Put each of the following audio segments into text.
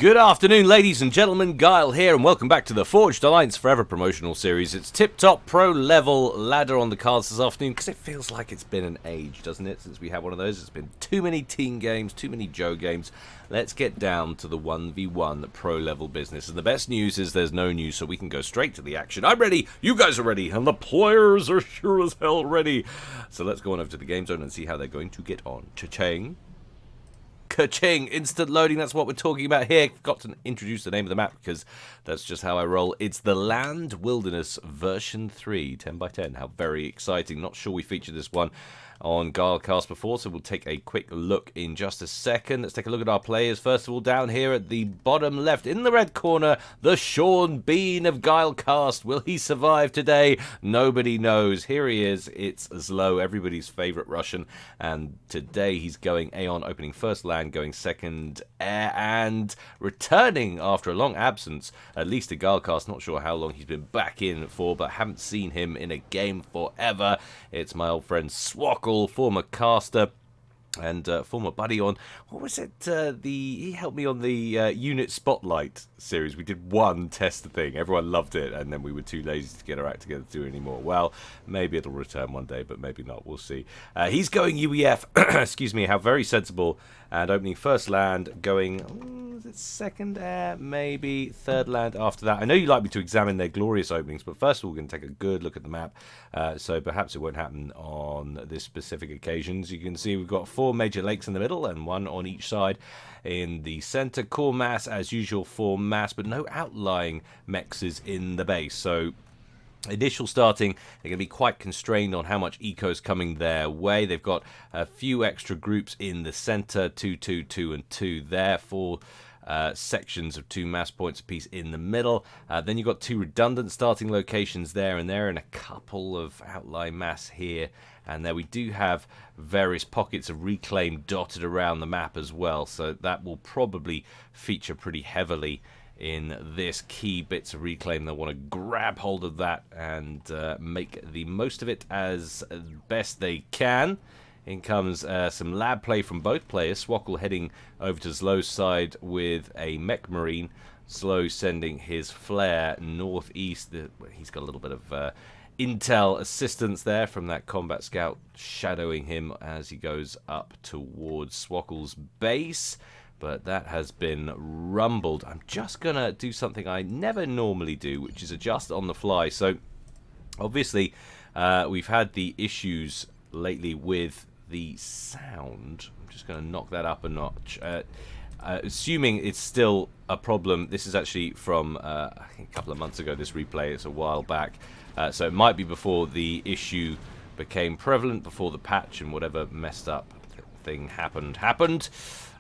Good afternoon, ladies and gentlemen. Guile here, and welcome back to the Forged Alliance Forever promotional series. It's tip-top pro-level ladder on the cards this afternoon, because it feels like it's been an age, doesn't it, since we had one of those. It's been too many team games, too many Joe games. Let's get down to the 1v1 pro-level business. And the best news is there's no news, so we can go straight to the action. I'm ready, you guys are ready, and the players are sure as hell ready. So let's go on over to the game zone and see how they're going to get on. Cha-ching. Ka-ching! Instant loading, that's what we're talking about here. Forgot to introduce the name of the map because that's just how I roll. It's the Land Wilderness version 3, 10 by 10. How very exciting. Not sure we featured this one on Guilecast before, so we'll take a quick look in just a second. Let's take a look at our players. First of all, down here at the bottom left, in the red corner, the Sean Bean of Guilecast. Will he survive today? Nobody knows. Here he is. It's ZLO, everybody's favorite Russian, and today he's going Aeon, opening first land, going second air, and returning after a long absence, at least to Guilecast. Not sure how long he's been back in for, but haven't seen him in a game forever. It's my old friend Swkoll, former caster and former buddy on, what was it, he helped me on the Unit Spotlight series. We did one test thing, everyone loved it, and then we were too lazy to get our act together to do it anymore. Well, maybe it'll return one day, but maybe not, we'll see. He's going UEF, excuse me, how very sensible, and opening first land, going, is it second air, maybe third land after that. I know you like me to examine their glorious openings, but first of all we're going to take a good look at the map, so perhaps it won't happen on this specific occasion. As you can see, we've got 4 major lakes in the middle and 1 on each side. In the center, core mass as usual, 4 mass, but no outlying mexes in the base. So initial starting, they're going to be quite constrained on how much eco is coming their way. They've got a few extra groups in the center, 2, 2, 2, and 2 there, 4 sections of 2 mass points apiece in the middle. Then you've got 2 redundant starting locations there and there, and a couple of outlying mass here and there. We do have various pockets of reclaim dotted around the map as well, so that will probably feature pretty heavily in this. Key bits of reclaim. They'll want to grab hold of that and make the most of it as best they can. In comes some lab play from both players. Swkoll heading over to ZLO's side with a mech marine. ZLO sending his flare northeast. He's got a little bit of intel assistance there from that combat scout shadowing him as he goes up towards Swkoll's base. But that has been rumbled. I'm just going to do something I never normally do, which is adjust on the fly. So, obviously, we've had the issues lately with the sound. I'm just going to knock that up a notch. Assuming it's still a problem, this is actually from I think a couple of months ago, this replay. It's a while back. So it might be before the issue became prevalent, before the patch and whatever messed up thing happened.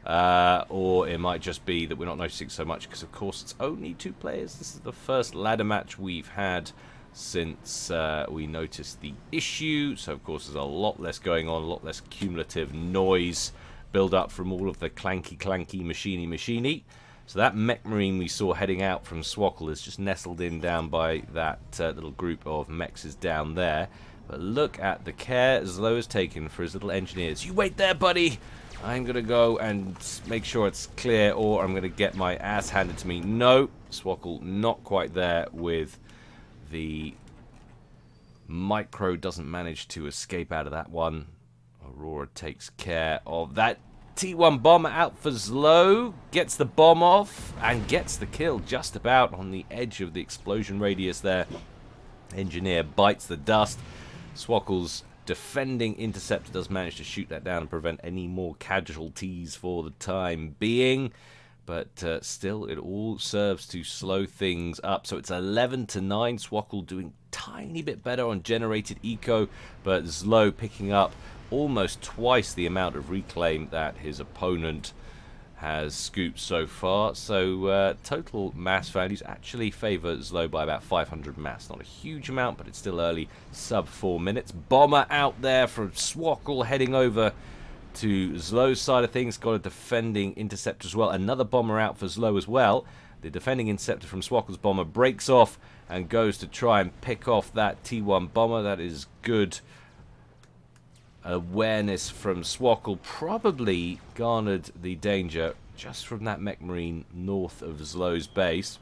Or it might just be that we're not noticing so much because, of course, it's only 2 players. This is the first ladder match we've had since we noticed the issue. So, of course, there's a lot less going on, a lot less cumulative noise build up from all of the clanky, machiney. So that mech marine we saw heading out from Swkoll is just nestled in down by that little group of mechs down there. But look at the care ZLO has taken for his little engineers. You wait there, buddy! I'm going to go and make sure it's clear, or I'm going to get my ass handed to me. No, Swkoll not quite there with the micro. Doesn't manage to escape out of that one. Aurora takes care of that. T1 bomber out for ZLO. Gets the bomb off and gets the kill just about on the edge of the explosion radius there. Engineer bites the dust. Swkoll's defending interceptor does manage to shoot that down and prevent any more casualties for the time being, but still it all serves to slow things up. So it's 11-9. Swkoll doing tiny bit better on generated eco, but ZLO picking up almost twice the amount of reclaim that his opponent has scooped so far. So total mass values actually favour ZLO by about 500 mass. Not a huge amount, but it's still early, sub 4 minutes. Bomber out there from Swkoll heading over to ZLO's side of things. Got a defending interceptor as well. Another bomber out for ZLO as well. The defending interceptor from Swkoll's bomber breaks off and goes to try and pick off that T1 bomber. That is good awareness from Swkoll. Probably garnered the danger just from that mech marine north of ZLO's base.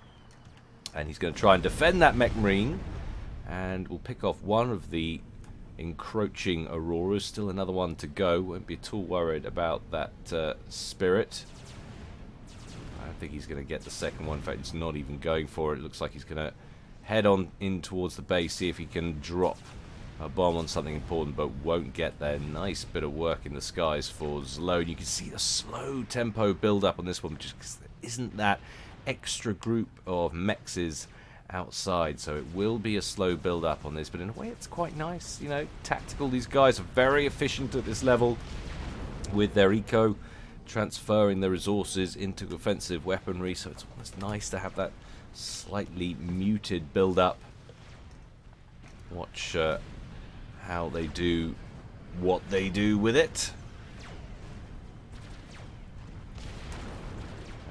And he's going to try and defend that mech marine. And we'll pick off one of the encroaching Auroras. Still another one to go. Won't be at all worried about that Spirit. I don't think he's going to get the second one. In fact, he's not even going for it. It looks like he's going to head on in towards the base, see if he can drop a bomb on something important, but won't get there. Nice bit of work in the skies for ZLO. You can see the slow tempo build up on this one, just because there isn't that extra group of mechs outside, so it will be a slow build up on this, but in a way it's quite nice, you know, tactical. These guys are very efficient at this level with their eco, transferring the resources into offensive weaponry, so it's almost nice to have that slightly muted build up. Watch how they do what they do with it.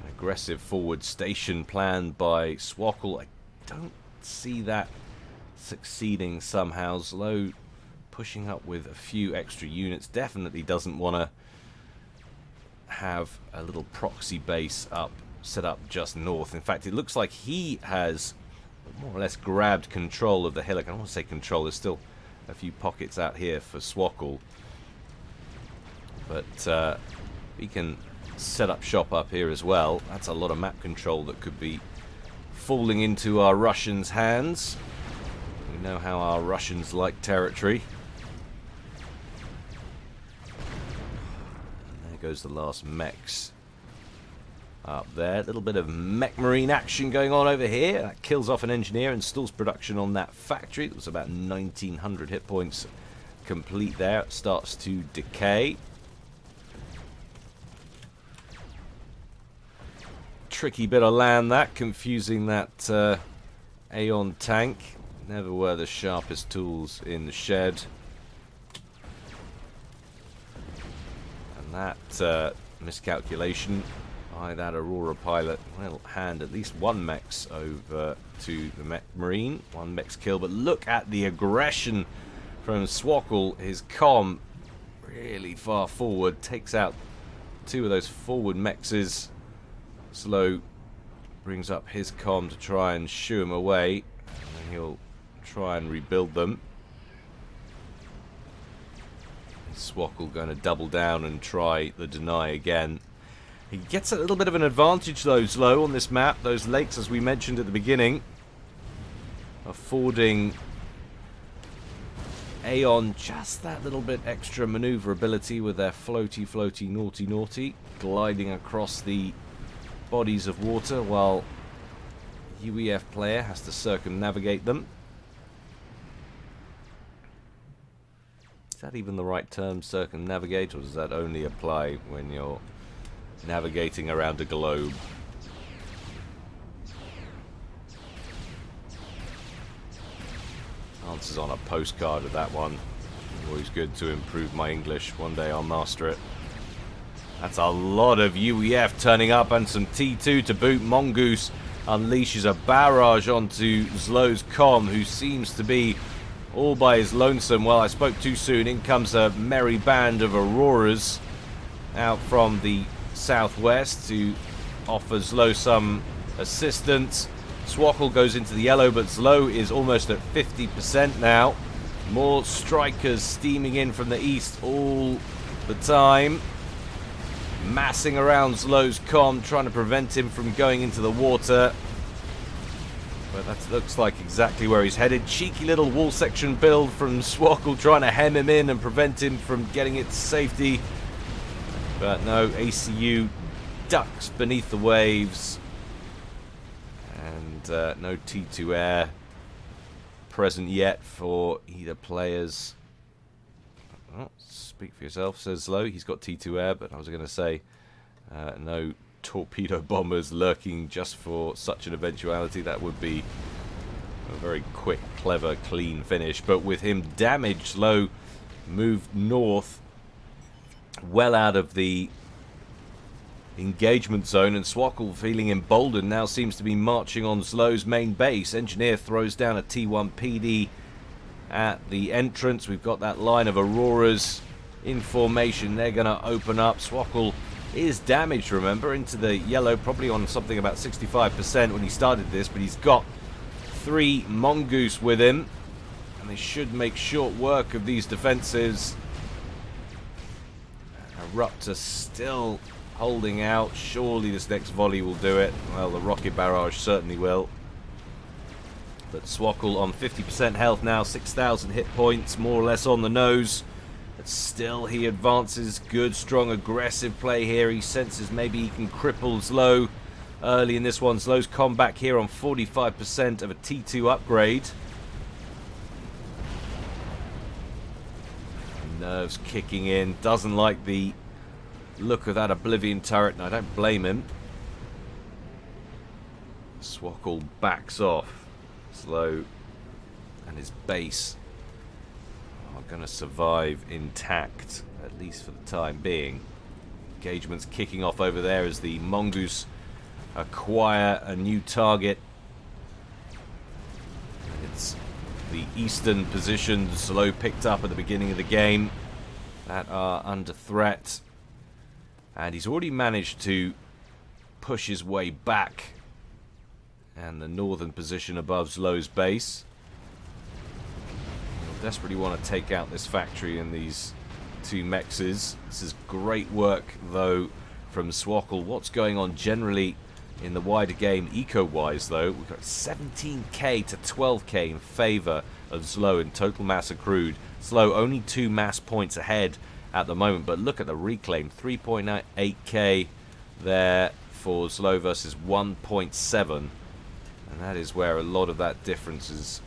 An aggressive forward station plan by Swkoll. I don't see that succeeding somehow. ZLO pushing up with a few extra units. Definitely doesn't want to have a little proxy base set up just north. In fact, it looks like he has more or less grabbed control of the hillock. I don't want to say control, there's still a few pockets out here for Swkoll, but he can set up shop up here as well. That's a lot of map control that could be falling into our Russians' hands. We know how our Russians like territory. And there goes the last mechs up there. A little bit of mech marine action going on over here. That kills off an engineer and stalls production on that factory. It was about 1900 hit points complete there. It starts to decay. Tricky bit of land, that, confusing that Aeon tank. Never were the sharpest tools in the shed. And that miscalculation by that Aurora pilot will hand at least one mechs over to the mech marine. One mech's kill, but look at the aggression from Swkoll. His comm really far forward, takes out two of those forward mechs. ZLO brings up his comm to try and shoo him away, and then he'll try and rebuild them. Swkoll going to double down and try the deny again. He gets a little bit of an advantage though, ZLO, on this map. Those lakes, as we mentioned at the beginning, affording Aeon just that little bit extra maneuverability with their floaty, naughty, gliding across the bodies of water, while UEF player has to circumnavigate them. Is that even the right term, circumnavigate, or does that only apply when you're navigating around a globe? Answers on a postcard of that one. Always good to improve my English. One day I'll master it. That's a lot of UEF turning up, and some T2 to boot. Mongoose unleashes a barrage onto ZLO's comm, who seems to be all by his lonesome. Well, I spoke too soon. In comes a merry band of Auroras out from the southwest to offer ZLO some assistance. Swkoll goes into the yellow, but ZLO is almost at 50% now. More strikers steaming in from the east all the time, massing around ZLO's comm, trying to prevent him from going into the water. But that looks like exactly where he's headed. Cheeky little wall section build from Swkoll, trying to hem him in and prevent him from getting it to safety. But no, ACU ducks beneath the waves. And no T2 air present yet for either players. Oh, speak for yourself, says ZLO. He's got T2 air, but I was going to say no torpedo bombers lurking just for such an eventuality. That would be a very quick, clever, clean finish. But with him damaged, ZLO moved north, well out of the engagement zone, and Swkoll, feeling emboldened, now seems to be marching on ZLO's main base. Engineer throws down a T1 PD at the entrance. We've got that line of Auroras in formation. They're going to open up. Swkoll is damaged, remember, into the yellow, probably on something about 65% when he started this, but he's got 3 mongoose with him, and they should make short work of these defenses. Eruptor still holding out. Surely this next volley will do it. Well, the rocket barrage certainly will. But Swkoll on 50% health now, 6,000 hit points, more or less on the nose. But still he advances. Good, strong, aggressive play here. He senses maybe he can cripple ZLO early in this one. ZLO's comeback here on 45% of a T2 upgrade. Nerves kicking in. Doesn't like the look of that Oblivion turret, and I don't blame him. Swkoll backs off. ZLO and his base are going to survive intact, at least for the time being. Engagement's kicking off over there as the mongoose acquire a new target. It's the eastern positions ZLO picked up at the beginning of the game that are under threat, and he's already managed to push his way back. And the northern position above ZLO's base. He'll desperately want to take out this factory and these 2 mexes. This is great work, though, from Swkoll. What's going on generally in the wider game, eco-wise, though? We've got 17k to 12k in favour of ZLO in total mass accrued. ZLO only 2 mass points ahead at the moment, but look at the reclaim. 3.8k there for ZLO versus 1.7. And that is where a lot of that difference is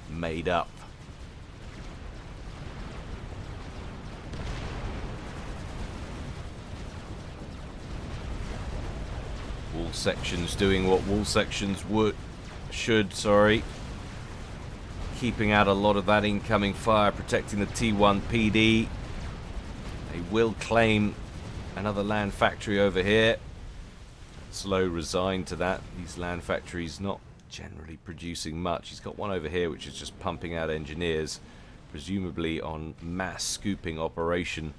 made up. Wall sections doing what wall sections should. Keeping out a lot of that incoming fire, protecting the T1 PD. They will claim another land factory over here. ZLO resigned to that. These land factories not generally producing much. He's got one over here which is just pumping out engineers, presumably on mass scooping operation,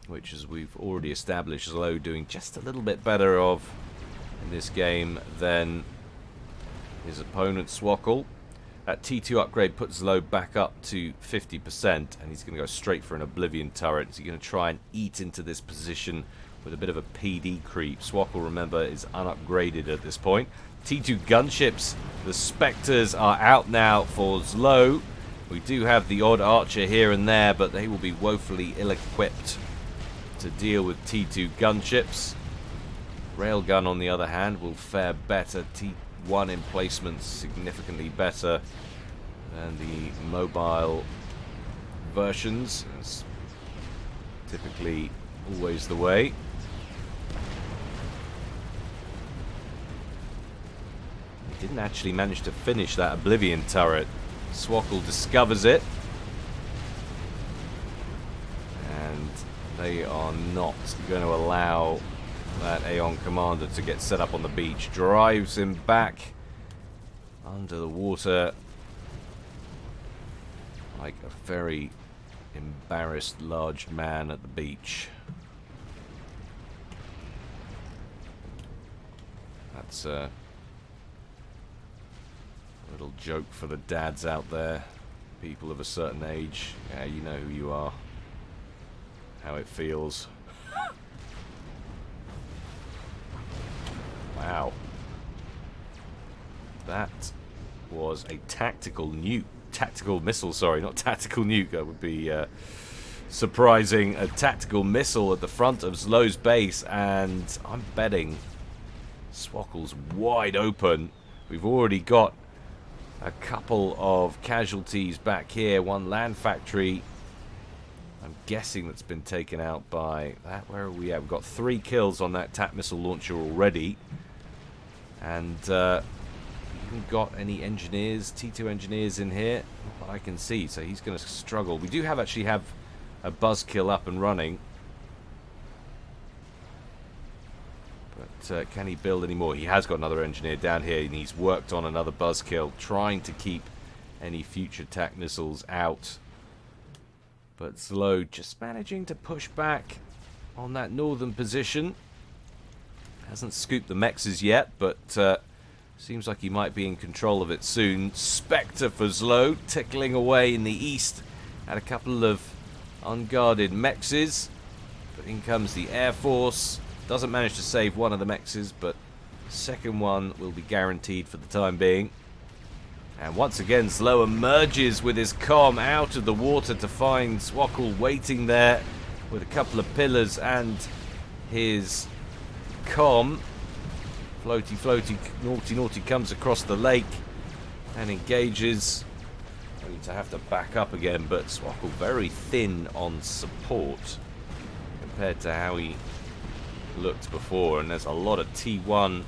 which, as we've already established, ZLO doing just a little bit better of in this game than his opponent Swkoll. That T2 upgrade puts ZLO back up to 50%, and he's going to go straight for an Oblivion turret. So he's going to try and eat into this position with a bit of a PD creep. Swkoll, remember, is unupgraded at this point. T2 gunships, the Spectres are out now for ZLO. We do have the odd archer here and there, but they will be woefully ill-equipped to deal with T2 gunships. Railgun, on the other hand, will fare better. T1 emplacements significantly better than the mobile versions. That's typically always the way. Didn't actually manage to finish that Oblivion turret. Swkoll discovers it, and they are not going to allow that Aeon commander to get set up on the beach. Drives him back under the water like a very embarrassed large man at the beach. That's a little joke for the dads out there, people of a certain age. Yeah, you know who you are, how it feels. Wow. That was a tactical missile, sorry, not tactical nuke. That would be surprising. A tactical missile at the front of ZLO's base, and I'm betting Swkoll's wide open. We've already got a couple of casualties back here. One land factory, I'm guessing, that's been taken out by that. Where are we at? We've got 3 kills on that TAP missile launcher already. And haven't got any engineers, T2 engineers in here, not that I can see, so he's going to struggle. We do actually have a buzzkill up and running. But can he build any more? He has got another engineer down here, and he's worked on another buzzkill, trying to keep any future TAC missiles out. But ZLO just managing to push back on that northern position. Hasn't scooped the mexes yet, but seems like he might be in control of it soon. Spectre for ZLO, tickling away in the east at a couple of unguarded mexes. But in comes the Air Force. Doesn't manage to save one of the mexes, but second one will be guaranteed for the time being. And once again, ZLO emerges with his comm out of the water to find Swkoll waiting there with a couple of pillars and his comm. Floaty, floaty, naughty, naughty comes across the lake and engages. Only to have to back up again, but Swkoll very thin on support compared to how he looked before. And there's a lot of T1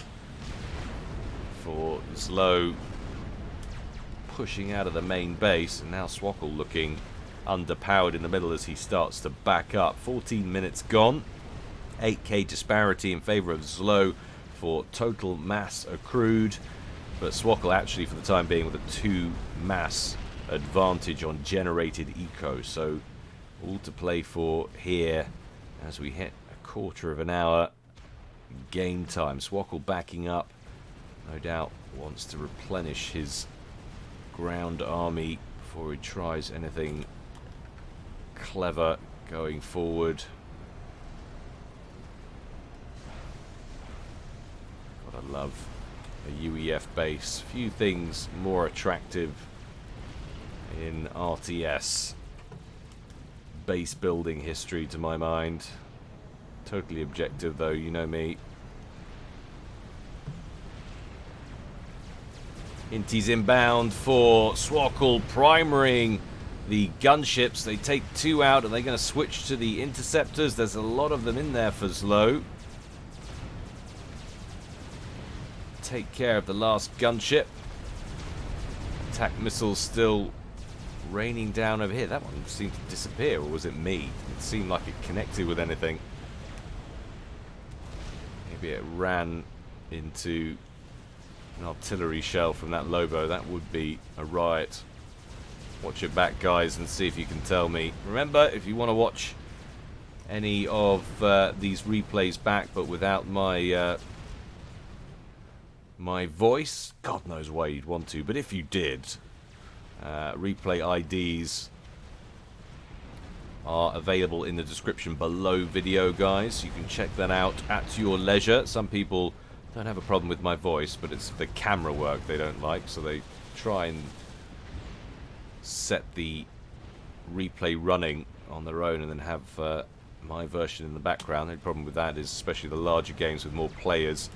for ZLO pushing out of the main base, and now Swkoll looking underpowered in the middle as he starts to back up. 14 minutes gone. 8k disparity in favor of ZLO for total mass accrued, but Swkoll actually for the time being with a 2 mass advantage on generated eco, so all to play for here as we hit a quarter of an hour game time. Swkoll backing up, no doubt wants to replenish his ground army before he tries anything clever going forward. Gotta love a UEF base. Few things more attractive in RTS base building history to my mind. Totally objective though, you know me. Inties inbound for Swkoll, primarying the gunships. They take 2 out and they're going to switch to the interceptors. There's a lot of them in there for ZLO. Take care of the last gunship. Attack missiles still raining down over here. That one seemed to disappear, or was it me? It seemed like it connected with anything. Maybe it ran into an artillery shell from that Lobo. That would be a riot. Watch it back, guys, and see if you can tell me. Remember, if you want to watch any of these replays back but without my my voice, God knows why you'd want to, but if you did, replay IDs are available in the description below video, guys. You can check that out at your leisure. Some people don't have a problem with my voice, but it's the camera work they don't like, so they try and set the replay running on their own and then have my version in the background. The only problem with that is, especially the larger games with more players,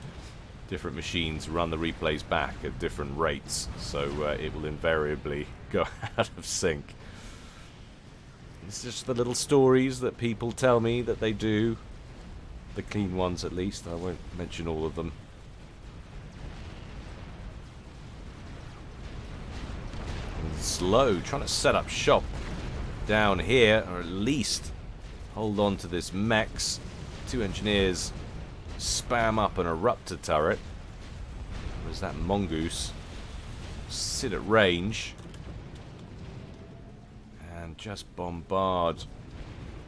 different machines run the replays back at different rates, so it will invariably go out of sync. It's just the little stories that people tell me that they do, the clean ones at least. I won't mention all of them. ZLO trying to set up shop down here, or at least hold on to this mechs. 2 engineers spam up an eruptor turret. Where's that mongoose? Sit at range and just bombard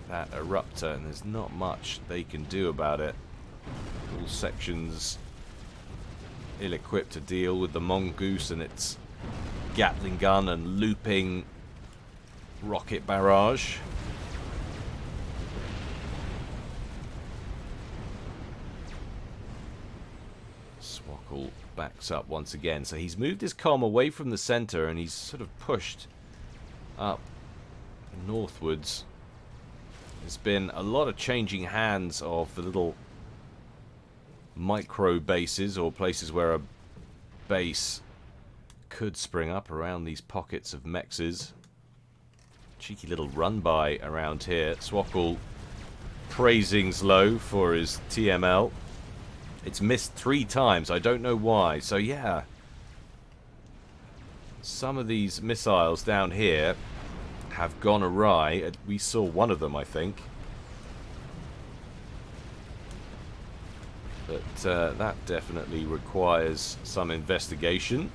that eruptor, and there's not much they can do about it. All sections ill-equipped to deal with the mongoose and its Gatling gun and looping rocket barrage. Swkoll backs up once again, so he's moved his comm away from the center and he's sort of pushed up northwards. There's been a lot of changing hands of the little micro bases, or places where a base could spring up around these pockets of mexes. Cheeky little run by around here. Swkoll praising ZLO for his TML. It's missed 3 times. I don't know why. So yeah, some of these missiles down here have gone awry. We saw one of them, I think. But that definitely requires some investigation.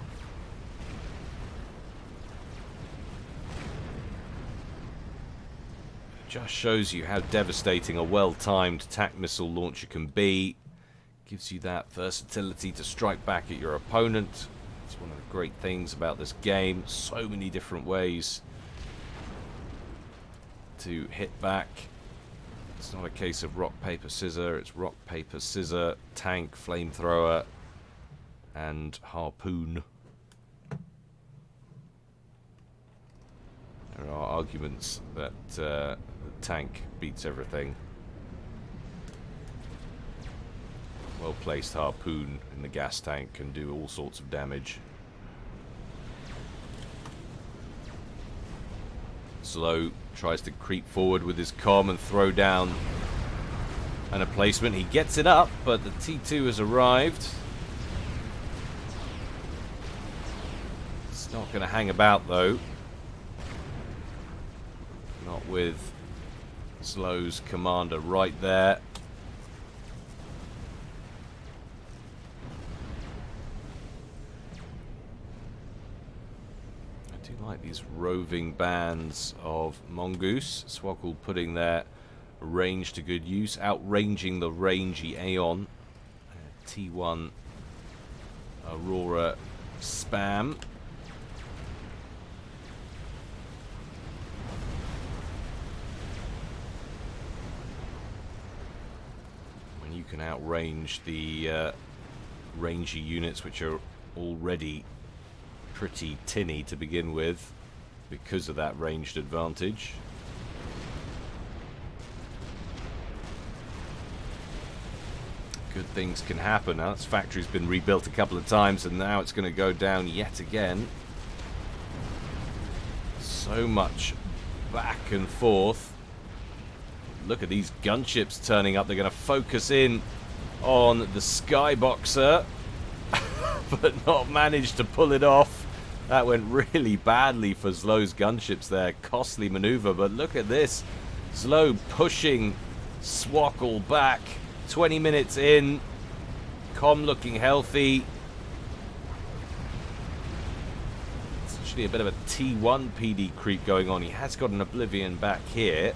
Just shows you how devastating a well-timed attack missile launcher can be. Gives you that versatility to strike back at your opponent. It's one of the great things about this game. So many different ways to hit back. It's not a case of rock, paper, scissor. It's rock, paper, scissor, tank, flamethrower, and harpoon. There are arguments that the tank beats everything. Well-placed harpoon in the gas tank can do all sorts of damage. ZLO tries to creep forward with his comm and throw down an emplacement. He gets it up, but the T2 has arrived. It's not going to hang about, though. Not with ZLO's commander right there. I do like these roving bands of mongoose. Swkoll putting their range to good use, outranging the rangy Aeon. T1 Aurora spam. You can outrange the rangy units, which are already pretty tinny to begin with because of that ranged advantage. Good things can happen. Now this factory's been rebuilt a couple of times and now it's going to go down yet again. So much back and forth. Look at these gunships turning up. They're going to focus in on the Skyboxer, but not manage to pull it off. That went really badly for ZLO's gunships there. Costly maneuver, but look at this. ZLO pushing Swkoll back. 20 minutes in. Comm looking healthy. It's actually a bit of a T1 PD creep going on. He has got an Oblivion back here.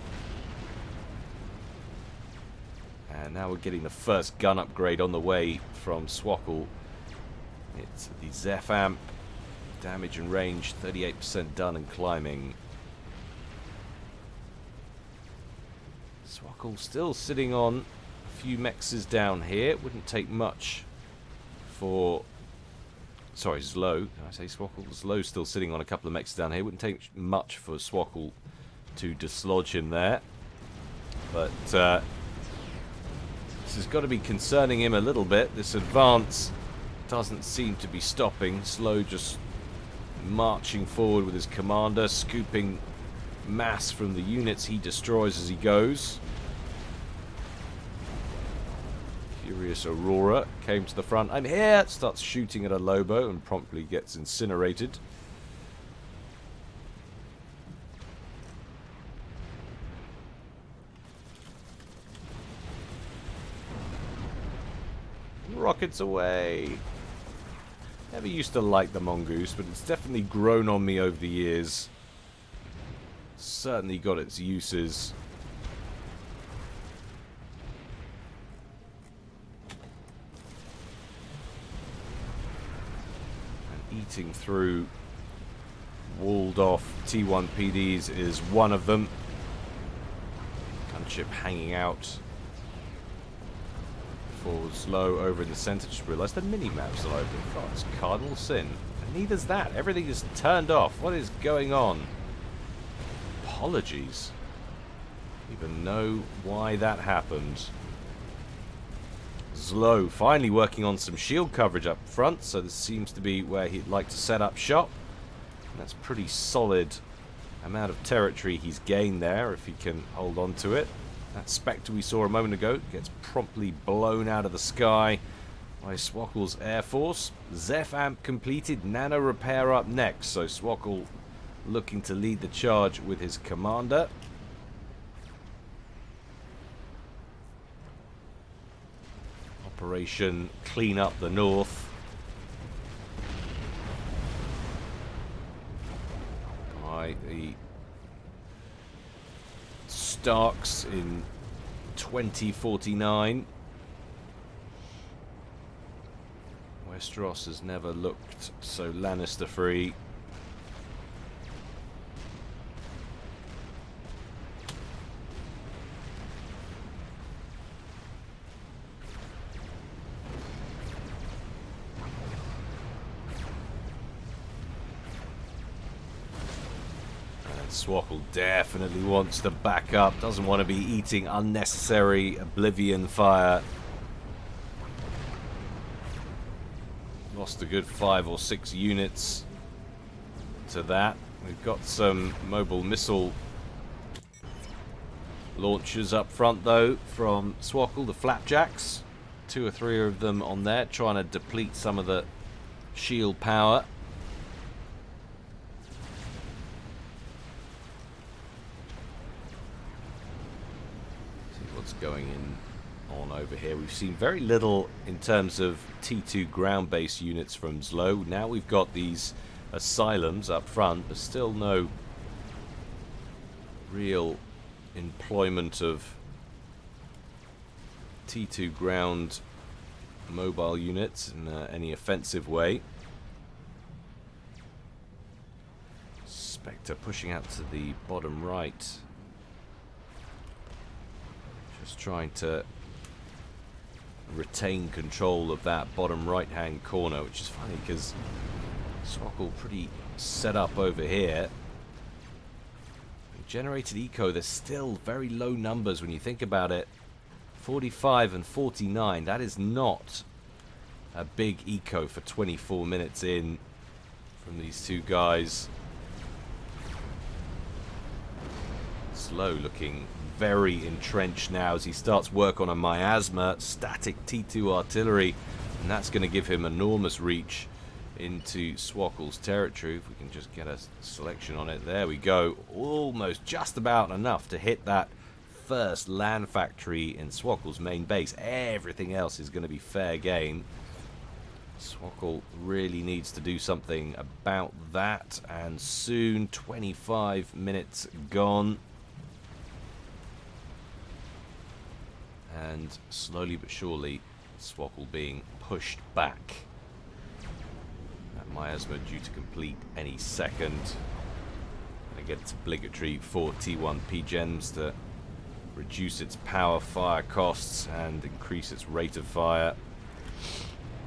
And now we're getting the first gun upgrade on the way from Swkoll. It's the ZFAMP. Damage and range, 38% done and climbing. Swkoll still sitting on a few mexes down here. It wouldn't take much for... Sorry, ZLO. Did I say Swkoll? ZLO's still sitting on a couple of mexes down here. It wouldn't take much for Swkoll to dislodge him there. But... this has got to be concerning him a little bit. This advance doesn't seem to be stopping. ZLO just marching forward with his commander, scooping mass from the units he destroys as he goes. Furious Aurora came to the front. I'm here! Starts shooting at a Lobo and promptly gets incinerated. Rockets away. Never used to like the mongoose, but it's definitely grown on me over the years. Certainly got its uses. And eating through walled off T1 PDs is one of them. Gunship hanging out. Forward ZLO over in the center. Just realised the mini-maps are open. God, it's cardinal sin. And neither's that. Everything is turned off. What is going on? Apologies. Don't even know why that happened. ZLO finally working on some shield coverage up front, so this seems to be where he'd like to set up shop. And that's pretty solid amount of territory he's gained there if he can hold on to it. That Spectre we saw a moment ago gets promptly blown out of the sky by Swkoll's Air Force. ZFAMP completed, Nano Repair up next, so Swkoll looking to lead the charge with his commander. Operation Clean Up the North. By the Starks in 2049. Westeros has never looked so Lannister-free. Swkoll definitely wants to back up, doesn't want to be eating unnecessary Oblivion fire. Lost a good 5 or 6 units to that. We've got some mobile missile launchers up front though from Swkoll, the Flapjacks. 2 or 3 of them on there, trying to deplete some of the shield power. Going in on over here. We've seen very little in terms of T2 ground-based units from ZLO. Now we've got these asylums up front, but still no real employment of T2 ground mobile units in any offensive way. Spectre pushing out to the bottom right. Just trying to retain control of that bottom right-hand corner, which is funny because Swkoll pretty set up over here. Generated eco, there's still very low numbers when you think about it. 45 and 49, that is not a big eco for 24 minutes in from these two guys. ZLO looking very entrenched now as he starts work on a miasma, static T2 artillery, and that's going to give him enormous reach into Swkoll's territory. If we can just get a selection on it, there we go. Almost just about enough to hit that first land factory in Swkoll's main base. Everything else is going to be fair game. Swkoll really needs to do something about that, and soon. 25 minutes gone. And slowly but surely, Swkoll being pushed back. That miasma due to complete any second. And again, it's obligatory for T1 P-Gens to reduce its power fire costs and increase its rate of fire.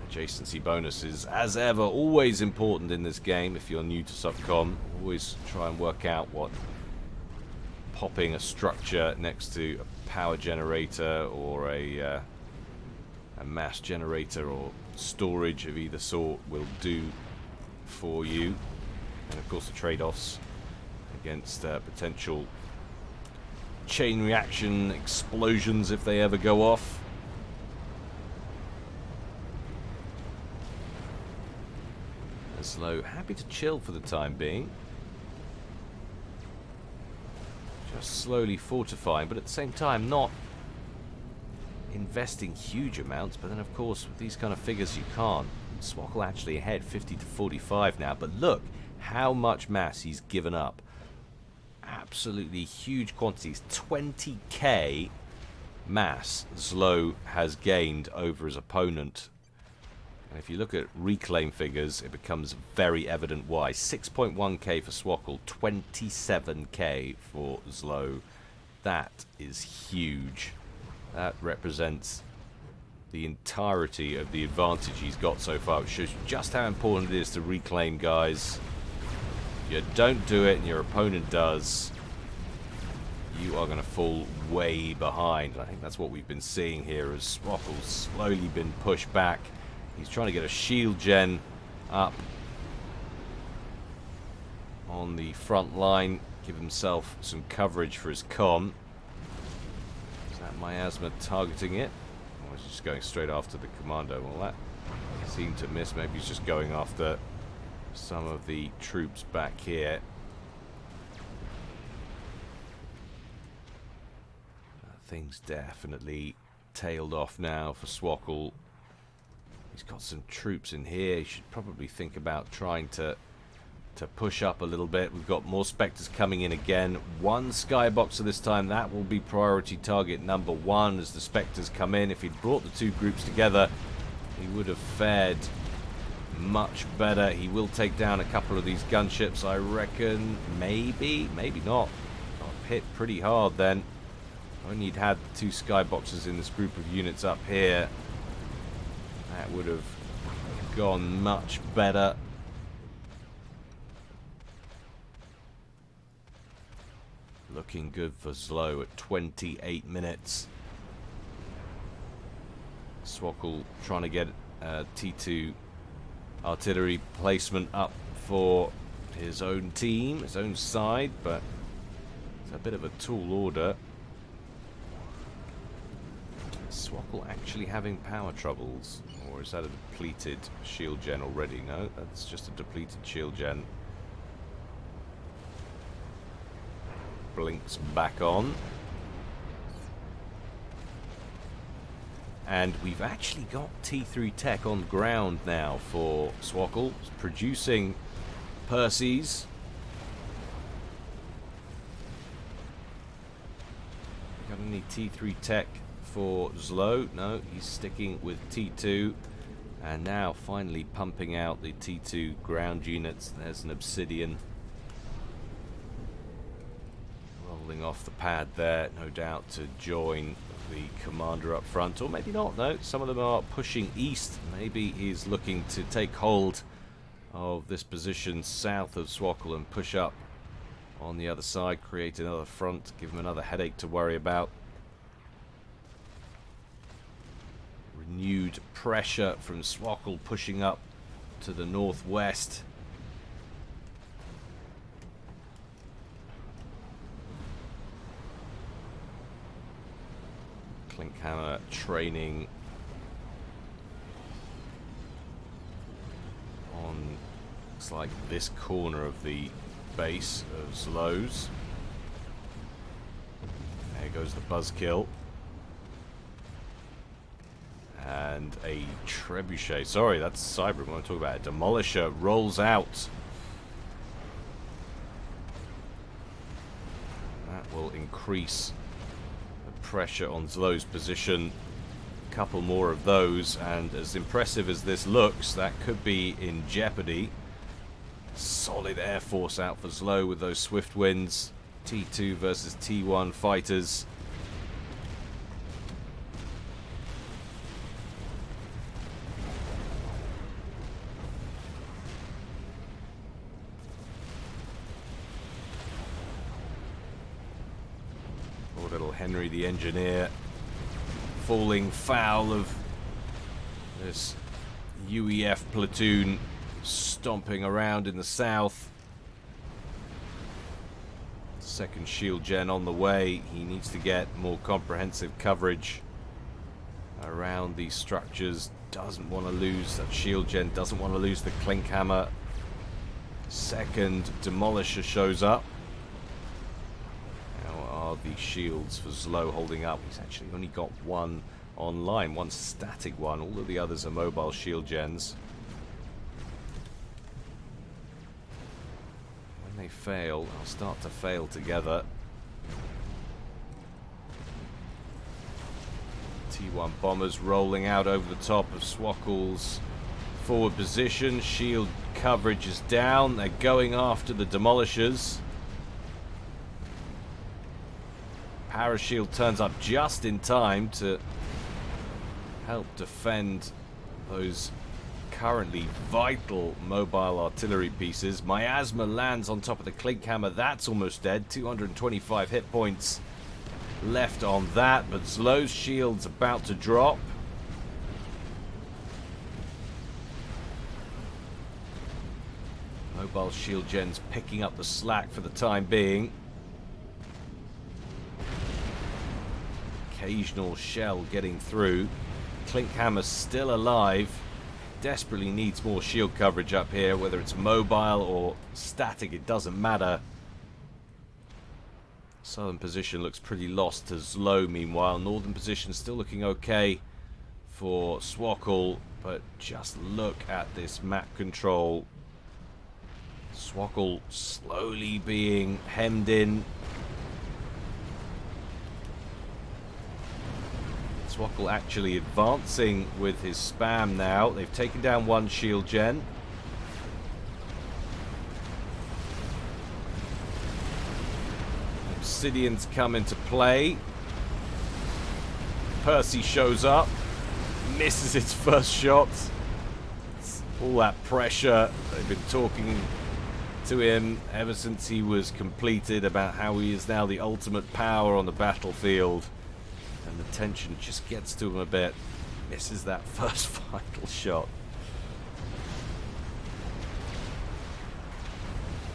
Adjacency bonuses, as ever, always important in this game if you're new to Subcom. Always try and work out what popping a structure next to a power generator or a mass generator or storage of either sort will do for you. And of course the trade-offs against potential chain reaction explosions if they ever go off. ZLO happy to chill for the time being. Just slowly fortifying, but at the same time not investing huge amounts. But then of course with these kind of figures you can't. Swkoll actually ahead 50 to 45 now, but look how much mass he's given up. Absolutely huge quantities. 20k mass ZLO has gained over his opponent. And if you look at reclaim figures, it becomes very evident why. 6.1k for Swkoll, 27k for ZLO. That is huge. That represents the entirety of the advantage he's got so far, which shows just how important it is to reclaim, guys. If you don't do it and your opponent does, you are going to fall way behind. And I think that's what we've been seeing here as Swkoll's slowly been pushed back. He's trying to get a shield gen up on the front line, give himself some coverage for his comm. Is that miasma targeting it? Or is he just going straight after the commando? Well, that seemed to miss. Maybe he's just going after some of the troops back here. Things definitely tailed off now for Swkoll. He's got some troops in here. He should probably think about trying to to push up a little bit. We've got more Spectres coming in again. One Skyboxer this time. That will be priority target number 1 as the Spectres come in. If he'd brought the two groups together, he would have fared much better. He will take down a couple of these gunships, I reckon. Maybe not. Got hit pretty hard then. Only he'd had 2 Skyboxers in this group of units up here. That would have gone much better. Looking good for ZLO at 28 minutes. Swkoll trying to get T2 artillery placement up for his own team, his own side, but it's a bit of a tall order. Swkoll actually having power troubles, or is that a depleted shield gen already? No, that's just a depleted shield gen. Blinks back on. And we've actually got T3 tech on ground now for Swkoll. It's producing Perseus. Got any T3 tech for ZLO? No, he's sticking with T2. And now finally pumping out the T2 ground units. There's an Obsidian rolling off the pad there, no doubt to join the commander up front, or maybe not. No, some of them are pushing east. Maybe he's looking to take hold of this position south of Swkoll and push up on the other side, create another front, give him another headache to worry about. Renewed pressure from Swkoll pushing up to the northwest. Klinkhammer training on, looks like this corner of the base of ZLO's. There goes the buzzkill. And a trebuchet. Sorry, that's Cyber. We want to talk about it. Demolisher rolls out. That will increase pressure on ZLO's position. A couple more of those, and as impressive as this looks, that could be in jeopardy. Solid air force out for ZLO with those swift winds. T2 versus T1 fighters. Little Henry the engineer falling foul of this UEF platoon stomping around in the south. Second shield gen on the way. He needs to get more comprehensive coverage around these structures. Doesn't want to lose that shield gen, doesn't want to lose the Klinkhammer. Second Demolisher shows up. The shields for ZLO holding up. He's actually only got one online, one static one. All of the others are mobile shield gens. When they fail, they'll start to fail together. T1 bombers rolling out over the top of Swkoll's forward position. Shield coverage is down. They're going after the Demolishers. Parashield turns up just in time to help defend those currently vital mobile artillery pieces. Miasma lands on top of the Klinkhammer. That's almost dead. 225 hit points left on that, but ZLO's shield's about to drop. Mobile shield gens picking up the slack for the time being. Occasional shell getting through. Klinkhammer's still alive. Desperately needs more shield coverage up here, whether it's mobile or static, it doesn't matter. Southern position looks pretty lost to ZLO meanwhile. Northern position still looking okay for Swkoll, but just look at this map control. Swkoll slowly being hemmed in. Swkoll actually advancing with his spam now. They've taken down one shield gen. Obsidians come into play. Percy shows up. Misses its first shot. All that pressure. They've been talking to him ever since he was completed about how he is now the ultimate power on the battlefield. And the tension just gets to him a bit. Misses that first vital shot.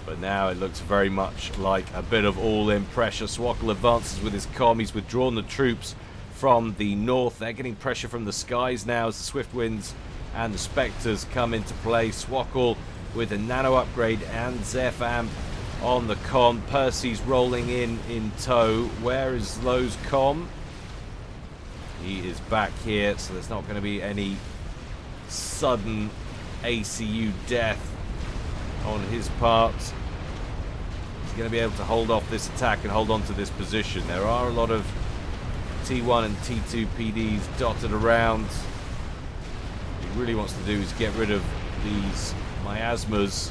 But now it looks very much like a bit of all-in pressure. Swkoll advances with his comm. He's withdrawn the troops from the north. They're getting pressure from the skies now as the Swift Winds and the Spectres come into play. Swkoll with a nano upgrade and Zephyr on the comm. Percy's rolling in tow. Where is ZLO's comm? He is back here, so there's not going to be any sudden ACU death on his part. He's going to be able to hold off this attack and hold on to this position. There are a lot of T1 and T2 PDs dotted around. What he really wants to do is get rid of these miasmas.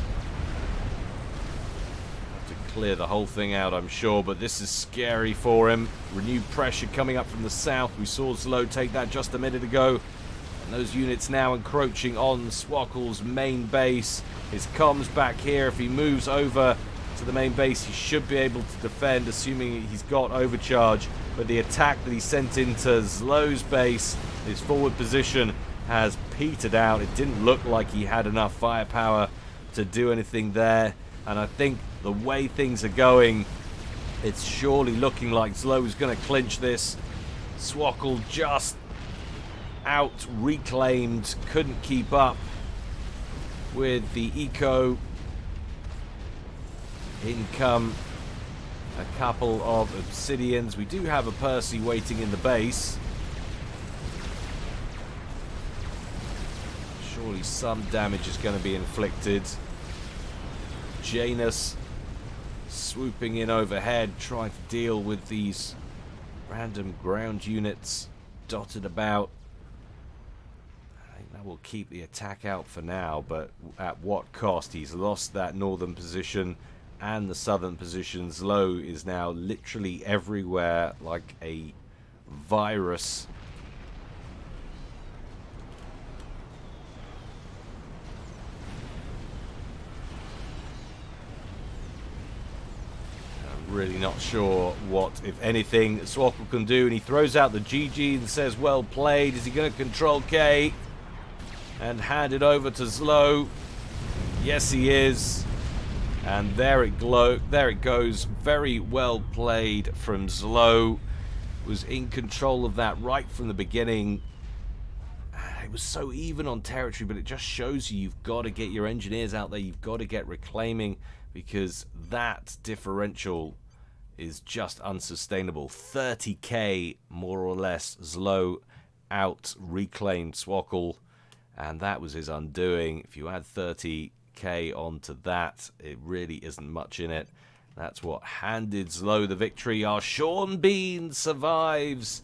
Clear the whole thing out, I'm sure, but this is scary for him. Renewed pressure coming up from the south. We saw ZLO take that just a minute ago, and those units now encroaching on Swkoll's main base. His comms back here. If he moves over to the main base, he should be able to defend, assuming he's got overcharge. But the attack that he sent into ZLO's base, his forward position, has petered out. It didn't look like he had enough firepower to do anything there. And I think the way things are going, it's surely looking like ZLO is going to clinch this. Swkoll just out reclaimed, couldn't keep up with the eco. In come a couple of obsidians. We do have a Percy waiting in the base. Surely some damage is going to be inflicted. Janus swooping in overhead, trying to deal with these random ground units dotted about. I think that will keep the attack out for now, but at what cost? He's lost that northern position and the southern position. ZLO is now literally everywhere like a virus. Really not sure what, if anything, Swkoll can do, and he throws out the GG and says, well played. Is he going to control K and hand it over to ZLO? Yes, he is. And there it goes. Very well played from ZLO. Was in control of that right from the beginning. It was so even on territory, but it just shows you've got to get your engineers out there. You've got to get reclaiming, because that differential is just unsustainable. 30k more or less. ZLO out reclaimed Swkoll, and that was his undoing. If you add 30k onto that, it really isn't much in it. That's what handed ZLO the victory. Our Sean Bean survives.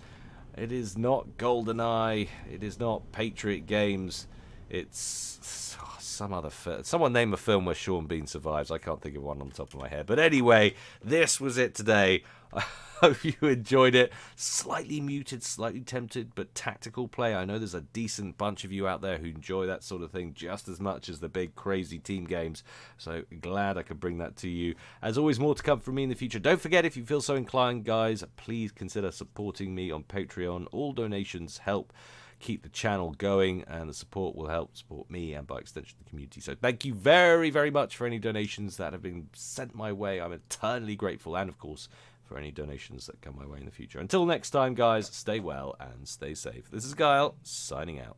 It is not GoldenEye. It is not Patriot Games. It's some other film. Someone name a film where Sean Bean survives. I can't think of one on the top of my head. But anyway, this was it today. I hope you enjoyed it. Slightly muted, slightly tempted, but tactical play. I know there's a decent bunch of you out there who enjoy that sort of thing just as much as the big crazy team games. So glad I could bring that to you. As always, more to come from me in the future. Don't forget, if you feel so inclined, guys, please consider supporting me on Patreon. All donations help keep the channel going, and the support will help support me and by extension the community. So thank you very, very much for any donations that have been sent my way. I'm eternally grateful, and of course for any donations that come my way in the future. Until next time, guys, stay well and stay safe. This is Guile, signing out.